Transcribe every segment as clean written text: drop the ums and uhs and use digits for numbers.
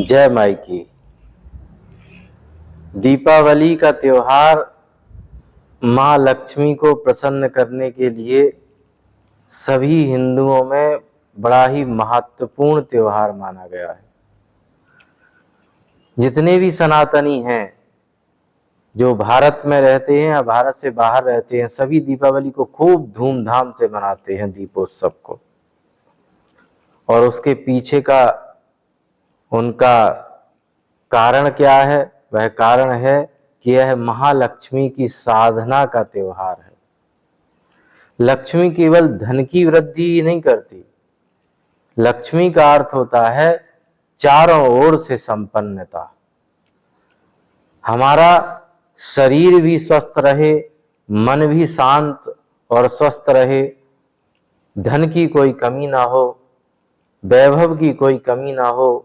जय माई की। दीपावली का त्योहार माँ लक्ष्मी को प्रसन्न करने के लिए सभी हिंदुओं में बड़ा ही महत्वपूर्ण त्योहार माना गया है। जितने भी सनातनी हैं, जो भारत में रहते हैं या भारत से बाहर रहते हैं, सभी दीपावली को खूब धूमधाम से मनाते हैं, दीपोत्सव को। और उसके पीछे का उनका कारण क्या है? वह कारण है कि यह महालक्ष्मी की साधना का त्योहार है। लक्ष्मी केवल धन की वृद्धि ही नहीं करती, लक्ष्मी का अर्थ होता है चारों ओर से संपन्नता। हमारा शरीर भी स्वस्थ रहे, मन भी शांत और स्वस्थ रहे, धन की कोई कमी ना हो, वैभव की कोई कमी ना हो,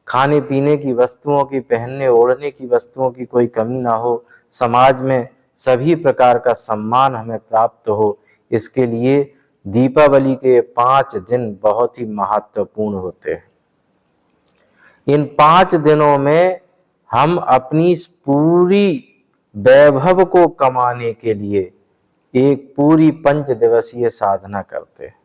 खाने पीने की वस्तुओं की, पहनने ओढ़ने की वस्तुओं की कोई कमी ना हो, समाज में सभी प्रकार का सम्मान हमें प्राप्त हो। इसके लिए दीपावली के 5 दिन बहुत ही महत्वपूर्ण होते हैं। इन 5 दिनों में हम अपनी पूरी वैभव को कमाने के लिए एक पूरी 5 दिवसीय साधना करते हैं।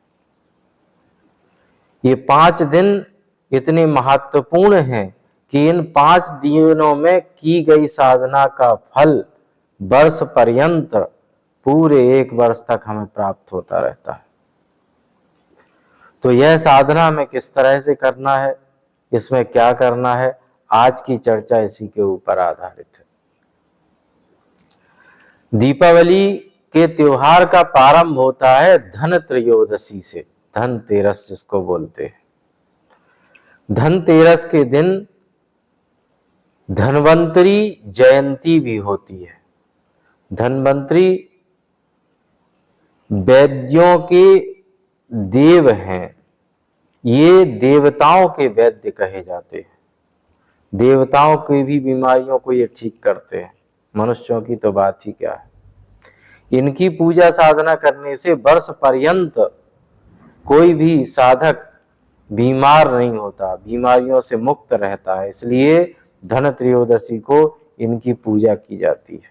ये 5 दिन इतने महत्वपूर्ण हैं कि इन 5 दिनों में की गई साधना का फल वर्ष पर्यंत, पूरे 1 वर्ष तक हमें प्राप्त होता रहता है। तो यह साधना हमें किस तरह से करना है, इसमें क्या करना है, आज की चर्चा इसी के ऊपर आधारित है। दीपावली के त्योहार का प्रारंभ होता है धन त्रयोदशी से, धनतेरस जिसको बोलते हैं। धनतेरस के दिन धन्वंतरी जयंती भी होती है। धन्वंतरी वैद्यों के देव हैं, ये देवताओं के वैद्य कहे जाते हैं। देवताओं की भी बीमारियों को ये ठीक करते हैं, मनुष्यों की तो बात ही क्या है। इनकी पूजा साधना करने से वर्ष पर्यंत कोई भी साधक बीमार नहीं होता, बीमारियों से मुक्त रहता है। इसलिए धन त्रयोदशी को इनकी पूजा की जाती है।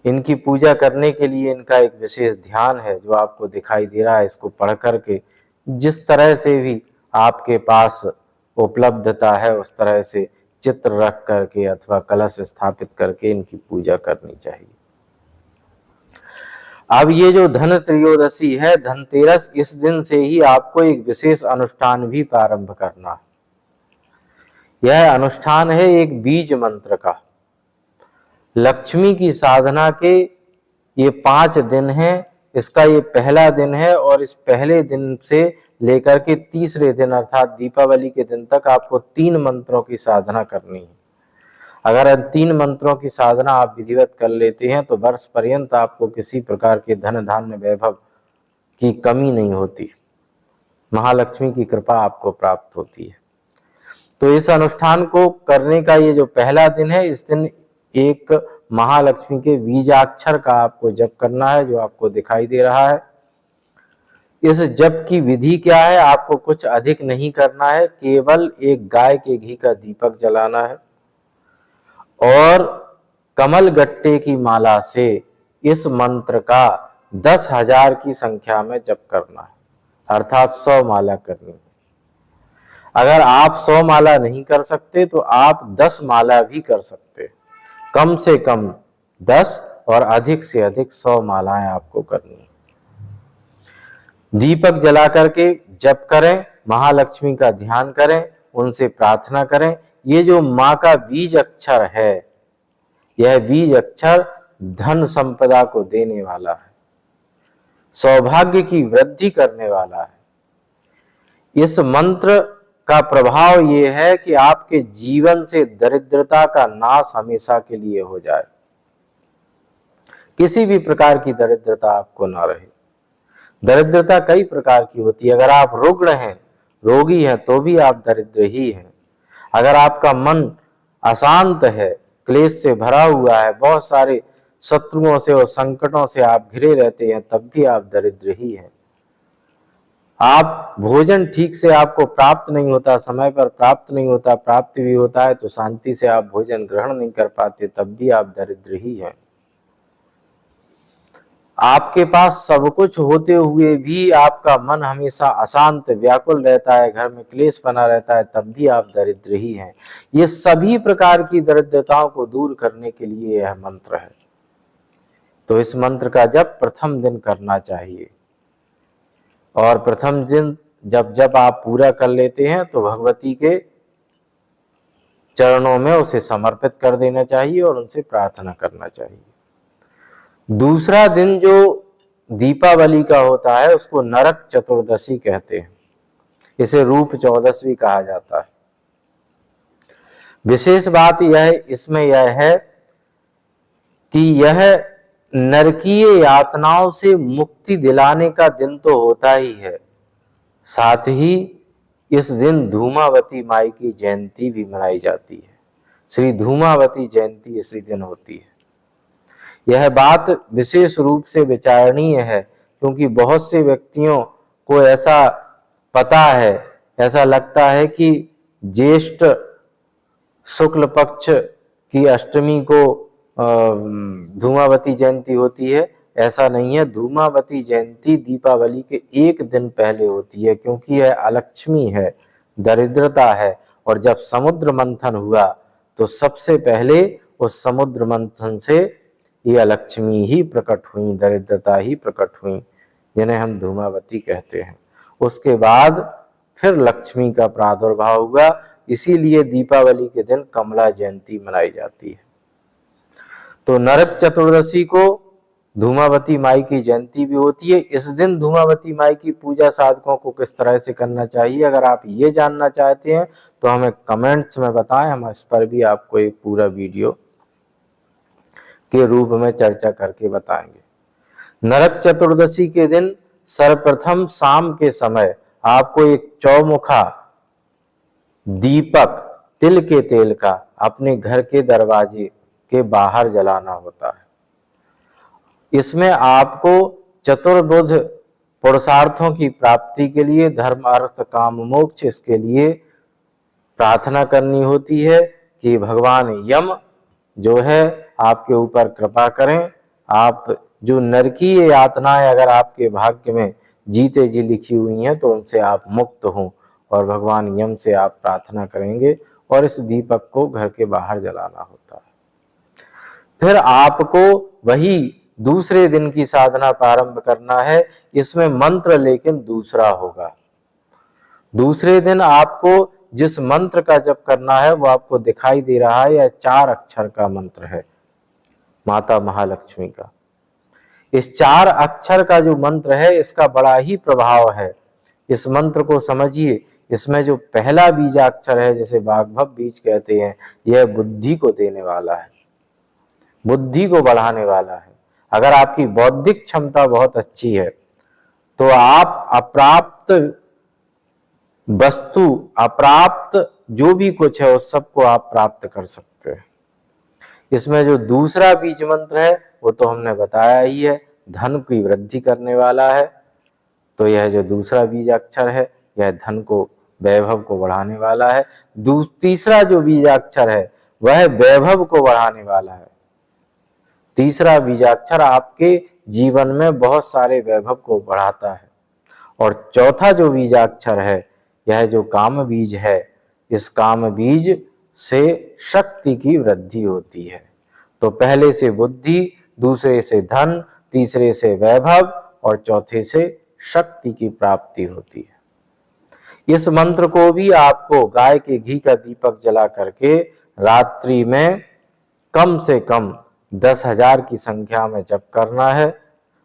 इनकी पूजा करने के लिए इनका एक विशेष ध्यान है जो आपको दिखाई दे रहा है। इसको पढ़ करके जिस तरह से भी आपके पास उपलब्धता है उस तरह से चित्र रख करके अथवा कलश स्थापित करके इनकी पूजा करनी चाहिए। अब ये जो धन त्रयोदशी है, धनतेरस, इस दिन से ही आपको एक विशेष अनुष्ठान भी प्रारंभ करना है। यह अनुष्ठान है एक बीज मंत्र का। लक्ष्मी की साधना के ये 5 दिन हैं, इसका ये पहला दिन है और इस पहले दिन से लेकर के तीसरे दिन अर्थात दीपावली के दिन तक आपको 3 मंत्रों की साधना करनी है। अगर इन 3 मंत्रों की साधना आप विधिवत कर लेते हैं तो वर्ष पर्यंत आपको किसी प्रकार के धन धान्य वैभव की कमी नहीं होती, महालक्ष्मी की कृपा आपको प्राप्त होती है। तो इस अनुष्ठान को करने का ये जो पहला दिन है, इस दिन एक महालक्ष्मी के बीजाक्षर का आपको जप करना है, जो आपको दिखाई दे रहा है। इस जप की विधि क्या है? आपको कुछ अधिक नहीं करना है, केवल एक गाय के घी का दीपक जलाना है और कमल गट्टे की माला से इस मंत्र का 10,000 की संख्या में जप करना है, अर्थात 100 माला करनी है। अगर आप 100 माला नहीं कर सकते तो आप 10 माला भी कर सकते। कम से कम 10 और अधिक से अधिक 100 मालाएं आपको करनी है। दीपक जला करके जप करें, महालक्ष्मी का ध्यान करें, उनसे प्रार्थना करें। ये जो माँ का बीज अक्षर है, यह बीज अक्षर धन संपदा को देने वाला है, सौभाग्य की वृद्धि करने वाला है। इस मंत्र का प्रभाव ये है कि आपके जीवन से दरिद्रता का नाश हमेशा के लिए हो जाए, किसी भी प्रकार की दरिद्रता आपको ना रहे। दरिद्रता कई प्रकार की होती है। अगर आप रुग्ण हैं, रोगी हैं, तो भी आप दरिद्र ही हैं। अगर आपका मन अशांत है, क्लेश से भरा हुआ है, बहुत सारे शत्रुओं से और संकटों से आप घिरे रहते हैं, तब भी आप दरिद्र ही हैं। आप भोजन ठीक से आपको प्राप्त नहीं होता, समय पर प्राप्त नहीं होता, प्राप्त भी होता है तो शांति से आप भोजन ग्रहण नहीं कर पाते, तब भी आप दरिद्र ही हैं। आपके पास सब कुछ होते हुए भी आपका मन हमेशा अशांत व्याकुल रहता है, घर में क्लेश बना रहता है, तब भी आप दरिद्र ही हैं। ये सभी प्रकार की दरिद्रताओं को दूर करने के लिए यह मंत्र है। तो इस मंत्र का जप प्रथम दिन करना चाहिए, और प्रथम दिन जब आप पूरा कर लेते हैं तो भगवती के चरणों में उसे समर्पित कर देना चाहिए और उनसे प्रार्थना करना चाहिए। दूसरा दिन जो दीपावली का होता है उसको नरक चतुर्दशी कहते हैं, इसे रूप चौदस भी कहा जाता है। विशेष बात इसमें यह है कि यह नरकीय यातनाओं से मुक्ति दिलाने का दिन तो होता ही है, साथ ही इस दिन धूमावती माई की जयंती भी मनाई जाती है। श्री धूमावती जयंती इसी दिन होती है। यह बात विशेष रूप से विचारणीय है, क्योंकि बहुत से व्यक्तियों को ऐसा पता है, ऐसा लगता है कि ज्येष्ठ शुक्ल पक्ष की अष्टमी को धूमावती जयंती होती है। ऐसा नहीं है, धूमावती जयंती दीपावली के एक दिन पहले होती है, क्योंकि यह अलक्ष्मी है, दरिद्रता है। और जब समुद्र मंथन हुआ तो सबसे पहले उस समुद्र मंथन से ये अलक्ष्मी ही प्रकट हुई, दरिद्रता ही प्रकट हुई, जिन्हें हम धूमावती कहते हैं। उसके बाद फिर लक्ष्मी का प्रादुर्भाव हुआ, इसीलिए दीपावली के दिन कमला जयंती मनाई जाती है। तो नरक चतुर्दशी को धूमावती माई की जयंती भी होती है। इस दिन धूमावती माई की पूजा साधकों को किस तरह से करना चाहिए, अगर आप ये जानना चाहते हैं तो हमें कमेंट्स में बताएं, हम इस पर भी आपको एक पूरा वीडियो के रूप में चर्चा करके बताएंगे। नरक चतुर्दशी के दिन सर्वप्रथम शाम के समय आपको एक चौमुखा दीपक तिल के तेल का अपने घर के दरवाजे के बाहर जलाना होता है। इसमें आपको चतुर्बुध पुरुषार्थों की प्राप्ति के लिए, धर्म अर्थ काम मोक्ष, इसके लिए प्रार्थना करनी होती है कि भगवान यम जो है आपके ऊपर कृपा करें। आप जो नरकीय यातनाएं अगर आपके भाग्य में जीते जी लिखी हुई हैं तो उनसे आप मुक्त हों, और भगवान यम से आप प्रार्थना करेंगे, और इस दीपक को घर के बाहर जलाना होता है। फिर आपको वही दूसरे दिन की साधना प्रारंभ करना है। इसमें मंत्र लेकिन दूसरा होगा। दूसरे दिन आपको जिस मंत्र का जप करना है वो आपको दिखाई दे रहा है, यह 4 अक्षर का मंत्र है माता महालक्ष्मी का। इस 4 अक्षर का जो मंत्र है इसका बड़ा ही प्रभाव है। इस मंत्र को समझिए। इसमें जो पहला बीजाक्षर है, जिसे वाग्भव बीज कहते हैं, यह बुद्धि को देने वाला है, बुद्धि को बढ़ाने वाला है। अगर आपकी बौद्धिक क्षमता बहुत अच्छी है तो आप अप्राप्त वस्तु, अप्राप्त जो भी कुछ है उस सबको आप प्राप्त कर सकते हैं। इसमें जो दूसरा बीज मंत्र है वो तो हमने बताया ही है, धन की वृद्धि करने वाला है। तो यह जो दूसरा बीज अक्षर है यह धन को, वैभव को बढ़ाने वाला है। तीसरा जो बीजाक्षर है वह वैभव को बढ़ाने वाला है। तीसरा बीजाक्षर आपके जीवन में बहुत सारे वैभव को बढ़ाता है। और चौथा जो बीजाक्षर है यह जो काम बीज है, इस काम बीज से शक्ति की वृद्धि होती है। तो पहले से बुद्धि, दूसरे से धन, तीसरे से वैभव और चौथे से शक्ति की प्राप्ति होती है। इस मंत्र को भी आपको गाय के घी का दीपक जला करके रात्रि में कम से कम 10,000 की संख्या में जप करना है।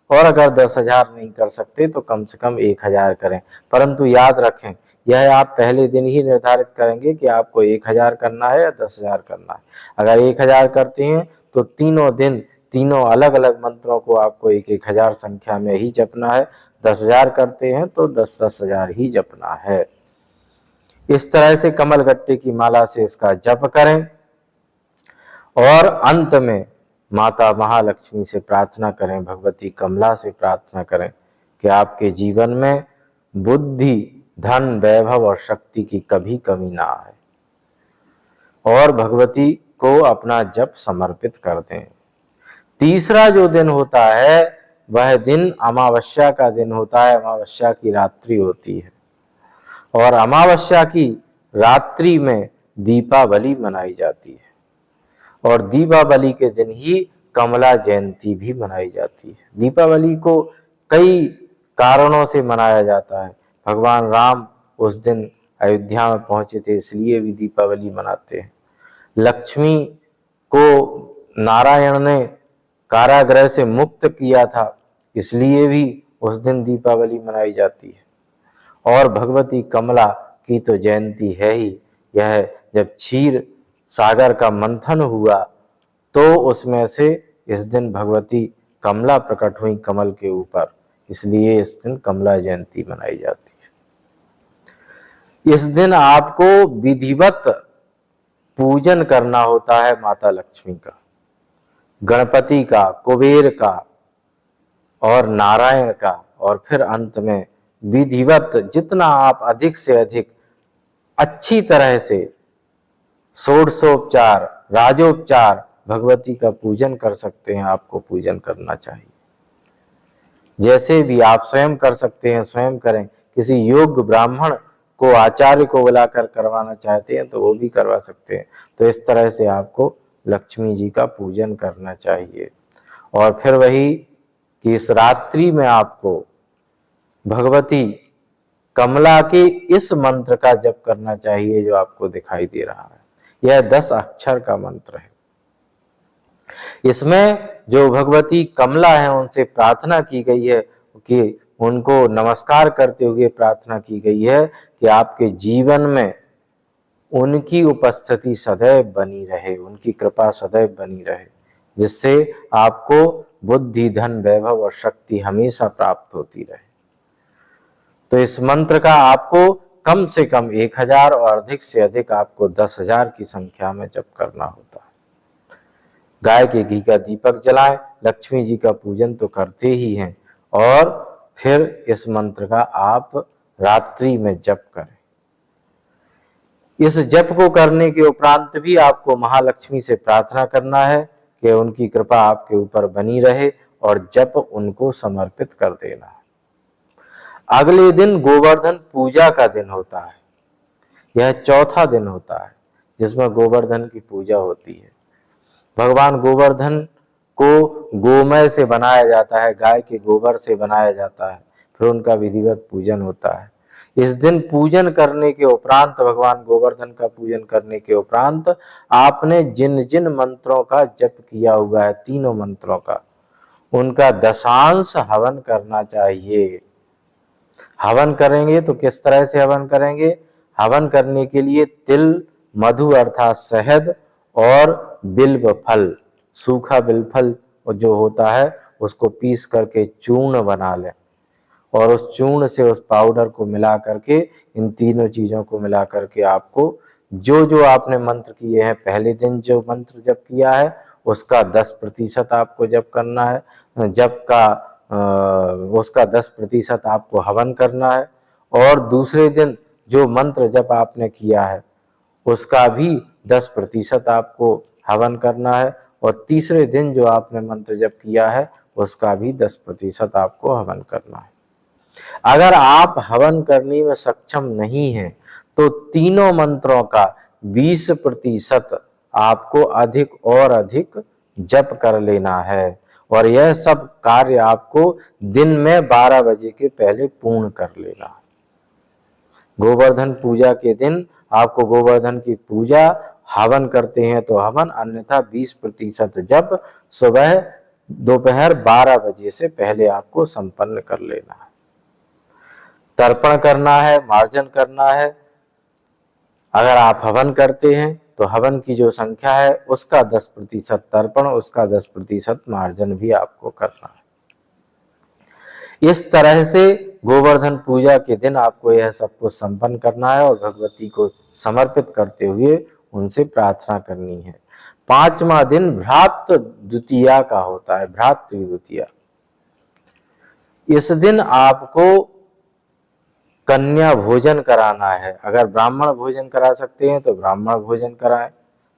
और अगर 10,000 नहीं कर सकते तो कम से कम 1,000 करें। परंतु याद रखें, यह आप पहले दिन ही निर्धारित करेंगे कि आपको 1,000 करना है या 10,000 करना है। अगर 1,000 करते हैं तो तीनों दिन तीनों अलग अलग मंत्रों को आपको 1,000 संख्या में ही जपना है। 10,000 करते हैं तो 10,000 ही जपना है। इस तरह से कमल गट्टे की माला से इसका जप करें और अंत में माता महालक्ष्मी से प्रार्थना करें, भगवती कमला से प्रार्थना करें कि आपके जीवन में बुद्धि, धन, वैभव और शक्ति की कभी कमी ना आए और भगवती को अपना जप समर्पित कर दें। तीसरा जो दिन होता है वह दिन अमावस्या का दिन होता है। अमावस्या की रात्रि होती है और अमावस्या की रात्रि में दीपावली मनाई जाती है और दीपावली के दिन ही कमला जयंती भी मनाई जाती है। दीपावली को कई कारणों से मनाया जाता है। भगवान राम उस दिन अयोध्या में पहुंचे थे, इसलिए भी दीपावली मनाते हैं। लक्ष्मी को नारायण ने कारागृह से मुक्त किया था, इसलिए भी उस दिन दीपावली मनाई जाती है। और भगवती कमला की तो जयंती है ही। यह जब क्षीर सागर का मंथन हुआ तो उसमें से इस दिन भगवती कमला प्रकट हुई कमल के ऊपर, इसलिए इस दिन कमला जयंती मनाई जाती है। इस दिन आपको विधिवत पूजन करना होता है माता लक्ष्मी का, गणपति का, कुबेर का और नारायण का, और फिर अंत में विधिवत जितना आप अधिक से अधिक अच्छी तरह से षोडशोपचार, राजोपचार भगवती का पूजन कर सकते हैं, आपको पूजन करना चाहिए। जैसे भी आप स्वयं कर सकते हैं स्वयं करें, किसी योग्य ब्राह्मण को, आचार्य को बुलाकर करवाना चाहते हैं तो वो भी करवा सकते हैं। तो इस तरह से आपको लक्ष्मी जी का पूजन करना चाहिए। और फिर वही कि इस रात्रि में आपको भगवती कमला के इस मंत्र का जप करना चाहिए जो आपको दिखाई दे रहा है। यह 10 अक्षर का मंत्र है। इसमें जो भगवती कमला है उनसे प्रार्थना की गई है कि उनको नमस्कार करते हुए प्रार्थना की गई है कि आपके जीवन में उनकी उपस्थिति सदैव बनी रहे, उनकी कृपा सदैव बनी रहे, जिससे आपको बुद्धि, धन, वैभव और शक्ति हमेशा प्राप्त होती रहे। तो इस मंत्र का आपको कम से कम 1000 और अधिक से अधिक आपको 10,000 की संख्या में जप करना होता है। गाय के घी का दीपक जलाएं, लक्ष्मी जी का पूजन तो करते ही हैं और फिर इस मंत्र का आप रात्रि में जप करें। इस जप को करने के उपरांत भी आपको महालक्ष्मी से प्रार्थना करना है कि उनकी कृपा आपके ऊपर बनी रहे और जप उनको समर्पित कर देना है। अगले दिन गोवर्धन पूजा का दिन होता है। यह चौथा दिन होता है जिसमें गोवर्धन की पूजा होती है। भगवान गोवर्धन को गोमय से बनाया जाता है, गाय के गोबर से बनाया जाता है, फिर उनका विधिवत पूजन होता है। इस दिन पूजन करने के उपरांत, भगवान गोवर्धन का पूजन करने के उपरांत आपने जिन जिन मंत्रों का जप किया हुआ है, तीनों मंत्रों का, उनका दशांश हवन करना चाहिए। हवन करेंगे तो किस तरह से हवन करेंगे? हवन करने के लिए तिल, मधु अर्थात शहद और बिल्व फल, सूखा बिल्व फल जो होता है उसको पीस करके चूर्ण बना लें और उस चूर्ण से उस पाउडर को मिला करके, इन तीनों चीजों को मिला करके आपको जो जो आपने मंत्र किए हैं, पहले दिन जो मंत्र जप किया है उसका 10% आपको जप करना है। जप का उसका 10% आपको हवन करना है और दूसरे दिन जो मंत्र जप आपने किया है उसका भी 10% आपको हवन करना है और तीसरे दिन जो आपने मंत्र जप किया है उसका भी 10% आपको हवन करना है। अगर आप हवन करने में सक्षम नहीं हैं तो तीनों मंत्रों का 20% आपको अधिक और अधिक जप कर लेना है और यह सब कार्य आपको दिन में 12 बजे के पहले पूर्ण कर लेना है। गोवर्धन पूजा के दिन आपको गोवर्धन की पूजा, हवन करते हैं तो हवन, अन्यथा 20% जप सुबह दोपहर 12 बजे से पहले आपको संपन्न कर लेना है। तर्पण करना है, मार्जन करना है। अगर आप हवन करते हैं तो हवन की जो संख्या है उसका 10% तर्पण, उसका 10% मार्जन भी आपको करना है। इस तरह से गोवर्धन पूजा के दिन आपको यह सब कुछ संपन्न करना है और भगवती को समर्पित करते हुए उनसे प्रार्थना करनी है। 5वां दिन भ्रातृ द्वितीया का होता है, भ्रातृ द्वितीया। इस दिन आपको कन्या भोजन कराना है, अगर ब्राह्मण भोजन करा सकते हैं तो ब्राह्मण भोजन कराएं।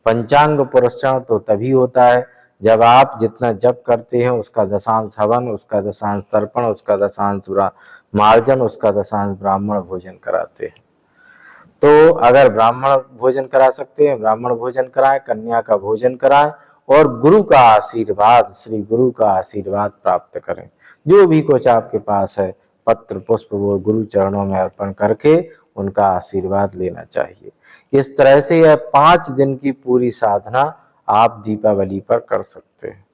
पंचांग पुरस्कार तो तभी होता है जब आप जितना जप करते हैं उसका दशांश हवन, उसका दशांश तर्पण, उसका दशांश मार्जन, उसका दशांश ब्राह्मण भोजन कराते हैं। तो अगर ब्राह्मण भोजन करा सकते हैं ब्राह्मण भोजन कराएं, कन्या का भोजन कराएं और गुरु का आशीर्वाद, श्री गुरु का आशीर्वाद प्राप्त करें। जो भी कुछ आपके पास है पत्र पुष्प वो गुरु चरणों में अर्पण करके उनका आशीर्वाद लेना चाहिए। इस तरह से यह 5 दिन की पूरी साधना आप दीपावली पर कर सकते हैं।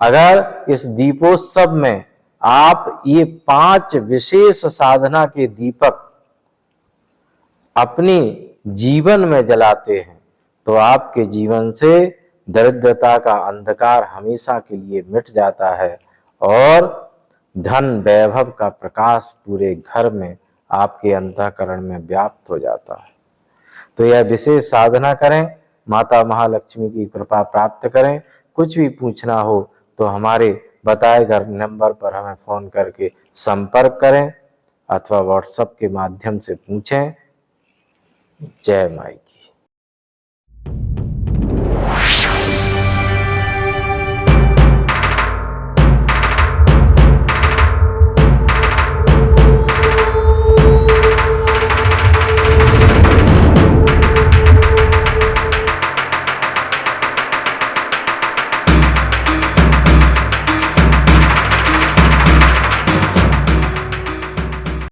अगर इस दीपोत्सव में आप ये 5 विशेष साधना के दीपक अपनी जीवन में जलाते हैं तो आपके जीवन से दरिद्रता का अंधकार हमेशा के लिए मिट जाता है और धन वैभव का प्रकाश पूरे घर में आपके अंतःकरण में व्याप्त हो जाता है। तो यह विशेष साधना करें, माता महालक्ष्मी की कृपा प्राप्त करें। कुछ भी पूछना हो तो हमारे बताए गए नंबर पर हमें फ़ोन करके संपर्क करें अथवा व्हाट्सएप के माध्यम से पूछें। जय माई की।